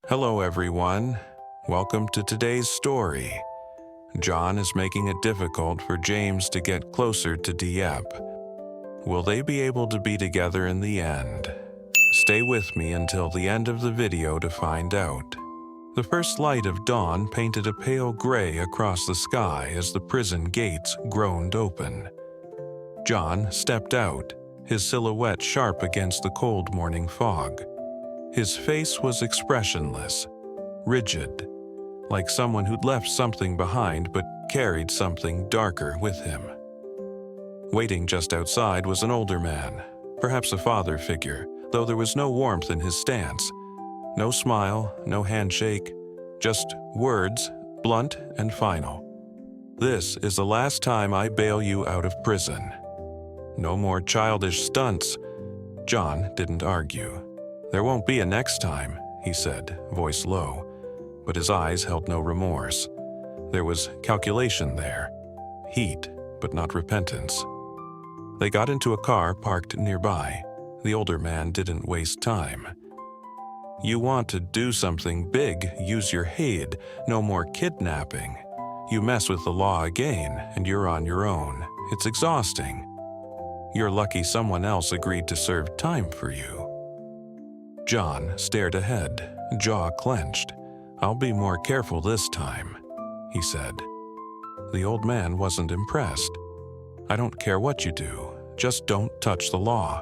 Hello everyone, welcome to today's story. John is making it difficult for James to get closer to Diep. Will they be able to be together in the end? Stay with me until the end of the video to find out. The first light of dawn painted a pale gray across the sky as the prison gates groaned open. John stepped out, his silhouette sharp against the cold morning fog. His face was expressionless, rigid, like someone who'd left something behind but carried something darker with him. Waiting just outside was an older man, perhaps a father figure, though there was no warmth in his stance. No smile, no handshake, just words, blunt and final. "This is the last time I bail you out of prison. No more childish stunts." John didn't argue. "There won't be a next time," he said, voice low, but his eyes held no remorse. There was calculation there, heat, but not repentance. They got into a car parked nearby. The older man didn't waste time. "You want to do something big, use your head, no more kidnapping. You mess with the law again, and you're on your own. It's exhausting. You're lucky someone else agreed to serve time for you." John stared ahead, jaw clenched. "I'll be more careful this time," he said. The old man wasn't impressed. "I don't care what you do, just don't touch the law."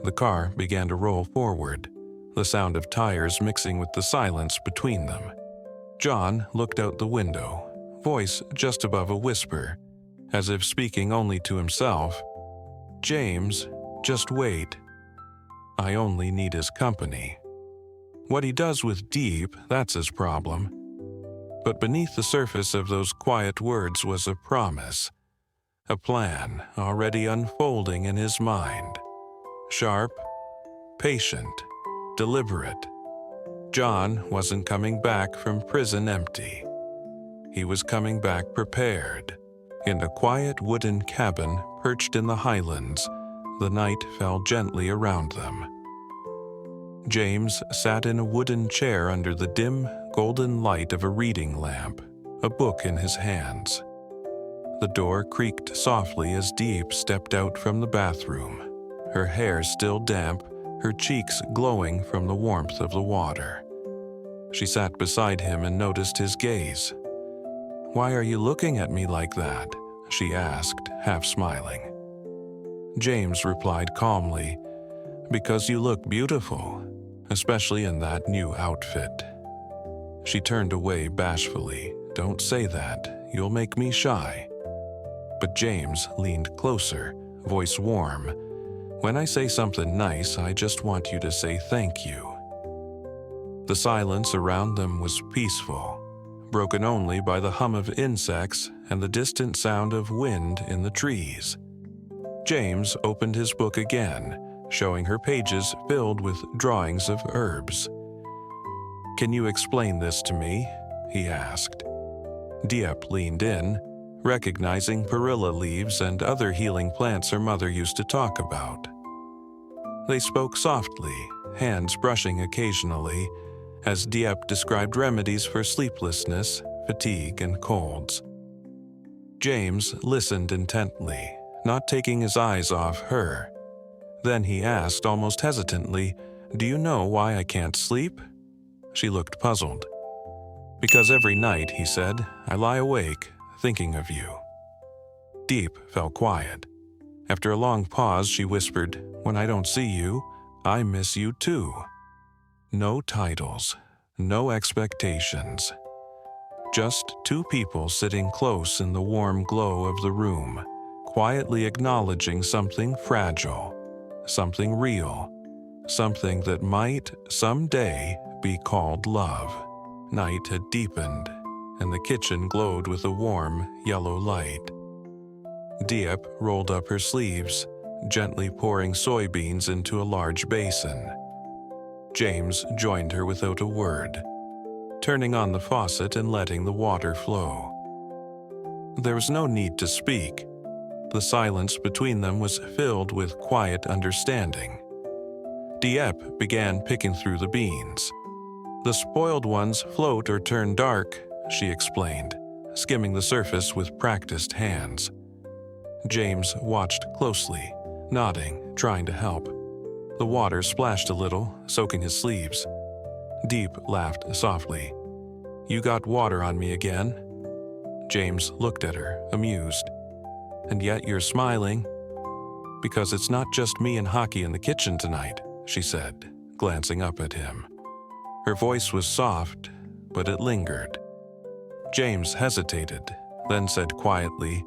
The car began to roll forward, the sound of tires mixing with the silence between them. John looked out the window, voice just above a whisper, as if speaking only to himself. "James, just wait. I only need his company. What he does with Diep, that's his problem." But beneath the surface of those quiet words was a promise, a plan already unfolding in his mind. Sharp, patient, deliberate. John wasn't coming back from prison empty. He was coming back prepared. In a quiet wooden cabin perched in the highlands, the night fell gently around them. James sat in a wooden chair under the dim, golden light of a reading lamp, a book in his hands. The door creaked softly as Diep stepped out from the bathroom, her hair still damp, her cheeks glowing from the warmth of the water. She sat beside him and noticed his gaze. "Why are you looking at me like that?" she asked, half smiling. James replied calmly, "Because you look beautiful, especially in that new outfit." She turned away bashfully. "Don't say that, you'll make me shy." But James leaned closer, voice warm. "When I say something nice, I just want you to say thank you." The silence around them was peaceful, broken only by the hum of insects and the distant sound of wind in the trees. James opened his book again, showing her pages filled with drawings of herbs. "Can you explain this to me?" he asked. Diep leaned in, recognizing perilla leaves and other healing plants her mother used to talk about. They spoke softly, hands brushing occasionally, as Diep described remedies for sleeplessness, fatigue, and colds. James listened intently, not taking his eyes off her. Then he asked almost hesitantly, "Do you know why I can't sleep?" She looked puzzled. "Because every night," he said, "I lie awake, thinking of you." Diep fell quiet. After a long pause, she whispered, "When I don't see you, I miss you too." No titles, no expectations. Just two people sitting close in the warm glow of the room, quietly acknowledging something fragile, something real, something that might someday be called love. Night had deepened, and the kitchen glowed with a warm, yellow light. Diep rolled up her sleeves, gently pouring soybeans into a large basin. James joined her without a word, turning on the faucet and letting the water flow. There was no need to speak. The silence between them was filled with quiet understanding. Diep began picking through the beans. The spoiled ones float or turn dark, she explained, skimming the surface with practiced hands. James watched closely, nodding, trying to help. The water splashed a little, soaking his sleeves. Diep laughed softly. "You got water on me again?" James looked at her, amused. "And yet you're smiling." "Because it's not just me and hockey in the kitchen tonight," she said, glancing up at him. Her voice was soft, but it lingered. James hesitated, then said quietly,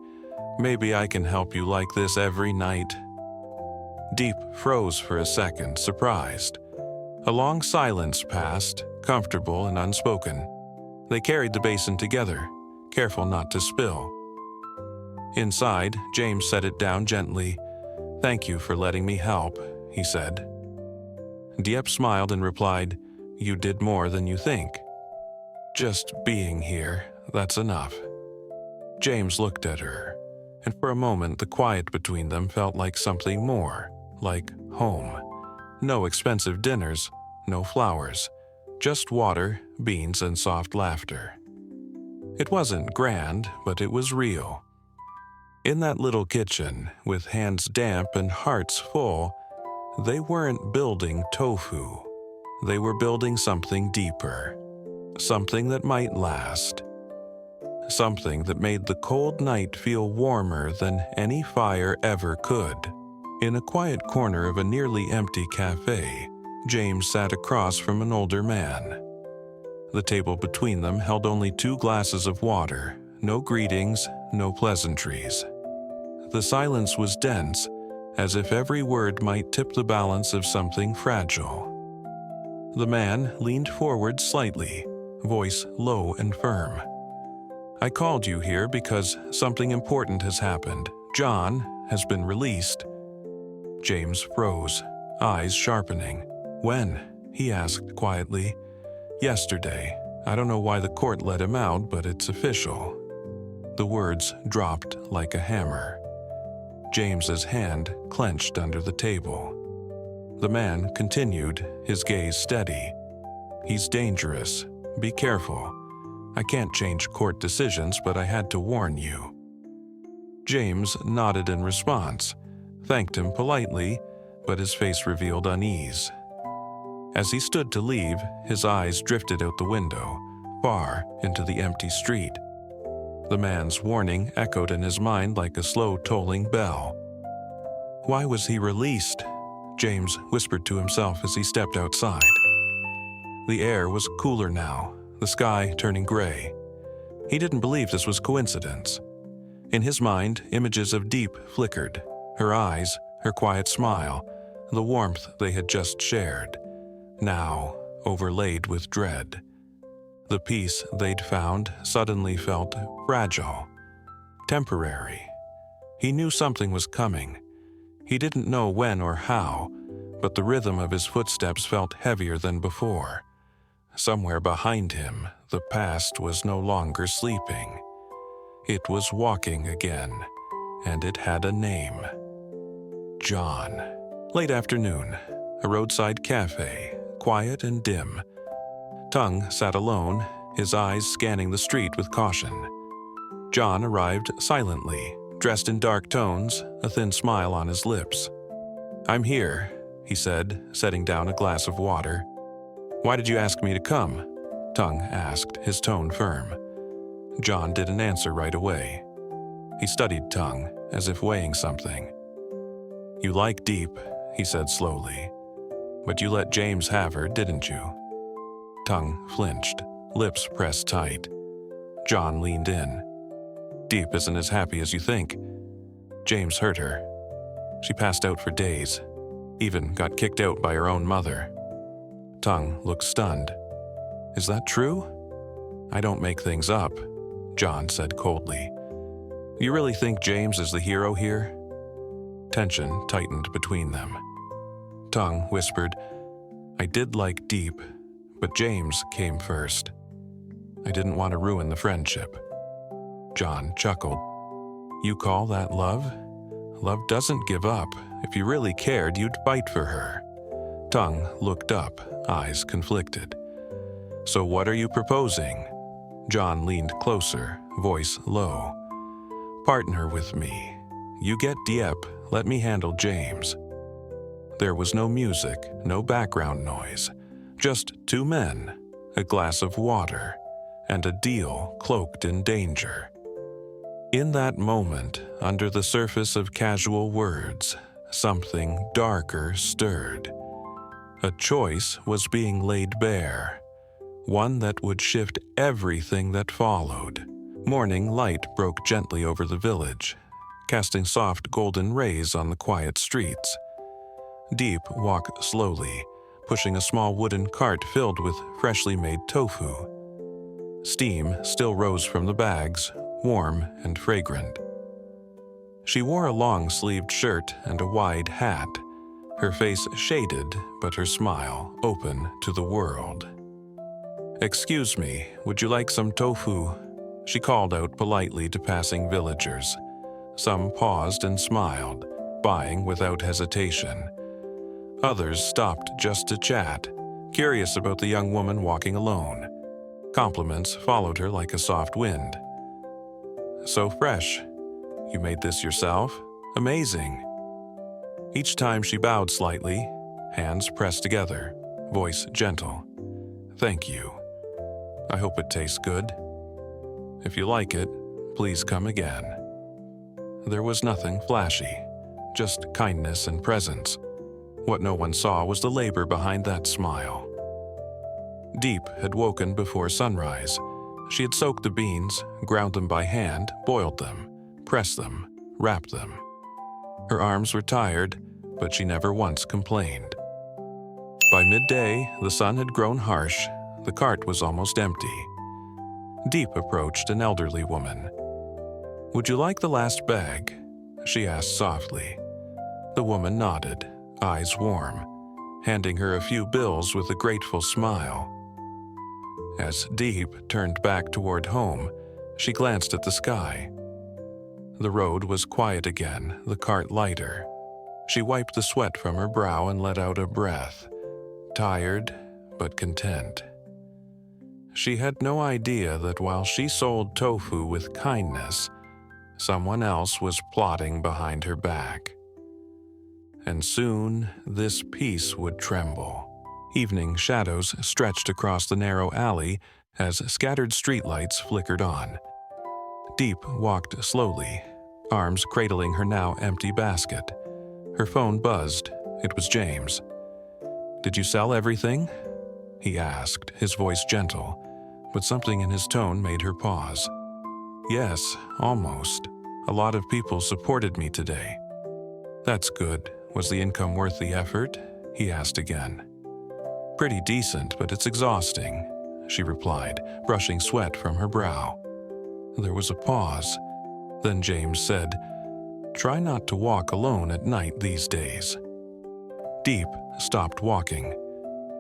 "Maybe I can help you like this every night." Diep froze for a second, surprised. A long silence passed, comfortable and unspoken. They carried the basin together, careful not to spill. Inside, James set it down gently. "Thank you for letting me help," he said. Diep smiled and replied, "You did more than you think. Just being here, that's enough." James looked at her, and for a moment the quiet between them felt like something more, like home. No expensive dinners, no flowers, just water, beans, and soft laughter. It wasn't grand, but it was real. In that little kitchen, with hands damp and hearts full, they weren't building tofu. They were building something deeper, something that might last, something that made the cold night feel warmer than any fire ever could. In a quiet corner of a nearly empty cafe, James sat across from an older man. The table between them held only 2 glasses of water, no greetings, no pleasantries. The silence was dense, as if every word might tip the balance of something fragile. The man leaned forward slightly, voice low and firm. "I called you here because something important has happened. John has been released." James froze, eyes sharpening. "When?" he asked quietly. "Yesterday. I don't know why the court let him out, but it's official." The words dropped like a hammer. James's hand clenched under the table. The man continued, his gaze steady. "He's dangerous. Be careful. I can't change court decisions, but I had to warn you." James nodded in response, thanked him politely, but his face revealed unease. As he stood to leave, his eyes drifted out the window, far into the empty street. The man's warning echoed in his mind like a slow tolling bell. Why was he released? James whispered to himself as he stepped outside. The air was cooler now, the sky turning gray. He didn't believe this was coincidence. In his mind, images of Diep flickered, her eyes, her quiet smile, the warmth they had just shared, now overlaid with dread. The peace they'd found suddenly felt fragile, temporary. He knew something was coming. He didn't know when or how, but the rhythm of his footsteps felt heavier than before. Somewhere behind him, the past was no longer sleeping. It was walking again, and it had a name. John. Late afternoon, a roadside cafe, quiet and dim. Tung sat alone, his eyes scanning the street with caution. John arrived silently, dressed in dark tones, a thin smile on his lips. "I'm here," he said, setting down a glass of water. "Why did you ask me to come?" Tung asked, his tone firm. John didn't answer right away. He studied Tung, as if weighing something. "You like Diep," he said slowly. "But you let James have her, didn't you?" Tung flinched, lips pressed tight. John leaned in. "Diep isn't as happy as you think. James hurt her. She passed out for days, even got kicked out by her own mother." Tung looked stunned. "Is that true?" "I don't make things up," John said coldly. "You really think James is the hero here?" Tension tightened between them. Tung whispered, "I did like Diep, but James came first. I didn't want to ruin the friendship." John chuckled. "You call that love? Love doesn't give up. If you really cared, you'd fight for her." Tung looked up, eyes conflicted. So what are you proposing? John leaned closer, voice low. Partner with me. You get Diep, let me handle James. There was no music, no background noise, just two men, a glass of water, and a deal cloaked in danger. In that moment, under the surface of casual words, something darker stirred. A choice was being laid bare, one that would shift everything that followed. Morning light broke gently over the village, casting soft golden rays on the quiet streets. Diep walked slowly, pushing a small wooden cart filled with freshly made tofu. Steam still rose from the bags, warm and fragrant. She wore a long-sleeved shirt and a wide hat, her face shaded but her smile open to the world. "Excuse me, would you like some tofu?" She called out politely to passing villagers. Some paused and smiled, buying without hesitation. Others stopped just to chat, curious about the young woman walking alone. Compliments followed her like a soft wind. "So fresh. You made this yourself? Amazing." Each time she bowed slightly, hands pressed together, voice gentle. "Thank you. I hope it tastes good. If you like it, please come again." There was nothing flashy, just kindness and presence. What no one saw was the labor behind that smile. Diep had woken before sunrise. She had soaked the beans, ground them by hand, boiled them, pressed them, wrapped them. Her arms were tired, but she never once complained. By midday, the sun had grown harsh. The cart was almost empty. Diep approached an elderly woman. "Would you like the last bag?" she asked softly. The woman nodded, eyes warm, handing her a few bills with a grateful smile. As Diep turned back toward home, she glanced at the sky. The road was quiet again, the cart lighter. She wiped the sweat from her brow and let out a breath, tired but content. She had no idea that while she sold tofu with kindness, someone else was plotting behind her back. And soon, this peace would tremble. Evening shadows stretched across the narrow alley as scattered streetlights flickered on. Diep walked slowly, arms cradling her now empty basket. Her phone buzzed. It was James. "Did you sell everything?" he asked, his voice gentle, but something in his tone made her pause. "Yes, almost. A lot of people supported me today." "That's good. Was the income worth the effort?" he asked again. "Pretty decent, but it's exhausting," she replied, brushing sweat from her brow. There was a pause. Then James said, "Try not to walk alone at night these days." Diep stopped walking.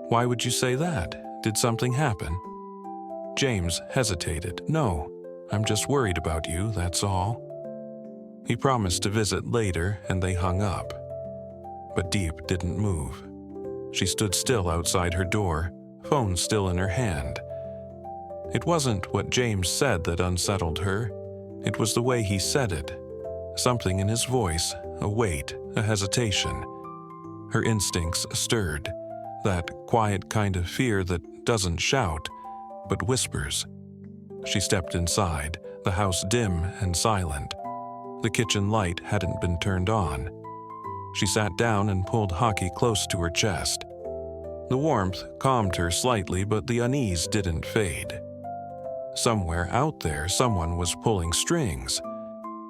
"Why would you say that? Did something happen?" James hesitated. "No, I'm just worried about you, that's all." He promised to visit later, and they hung up. But Diep didn't move. She stood still outside her door, phone still in her hand. It wasn't what James said that unsettled her. It was the way he said it. Something in his voice, a weight, a hesitation. Her instincts stirred, that quiet kind of fear that doesn't shout, but whispers. She stepped inside, the house dim and silent. The kitchen light hadn't been turned on. She sat down and pulled hockey close to her chest. The warmth calmed her slightly, but the unease didn't fade. Somewhere out there, someone was pulling strings,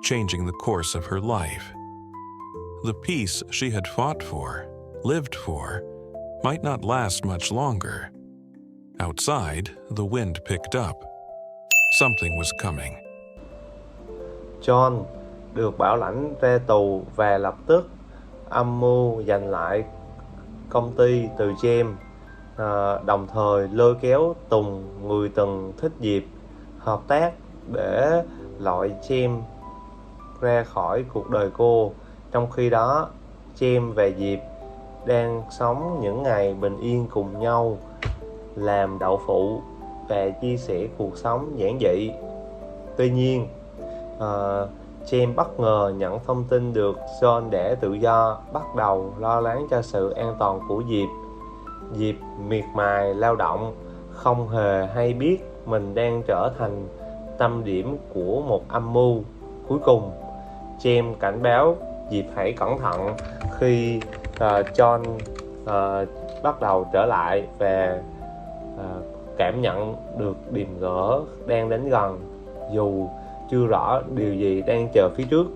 changing the course of her life. The peace she had fought for, lived for, might not last much longer. Outside, the wind picked up. Something was coming. John được bảo lãnh ra tù và lập tức âm mưu giành lại công ty từ James, đồng thời lôi kéo Tùng, người từng thích Diệp, hợp tác để loại James ra khỏi cuộc đời cô. Trong khi đó, James và Diệp đang sống những ngày bình yên cùng nhau. làm đậu phụ và chia sẻ cuộc sống giản dị. Tuy nhiên, James bất ngờ nhận thông tin được John đã tự do, bắt đầu lo lắng cho sự an toàn của Diep. Diep miệt mài lao động, không hề hay biết mình đang trở thành tâm điểm của một âm mưu. Cuối cùng, James cảnh báo Diep hãy cẩn thận khi John bắt đầu trở lại và cảm nhận được điềm gỡ đang đến gần, dù chưa rõ điều gì đang chờ phía trước.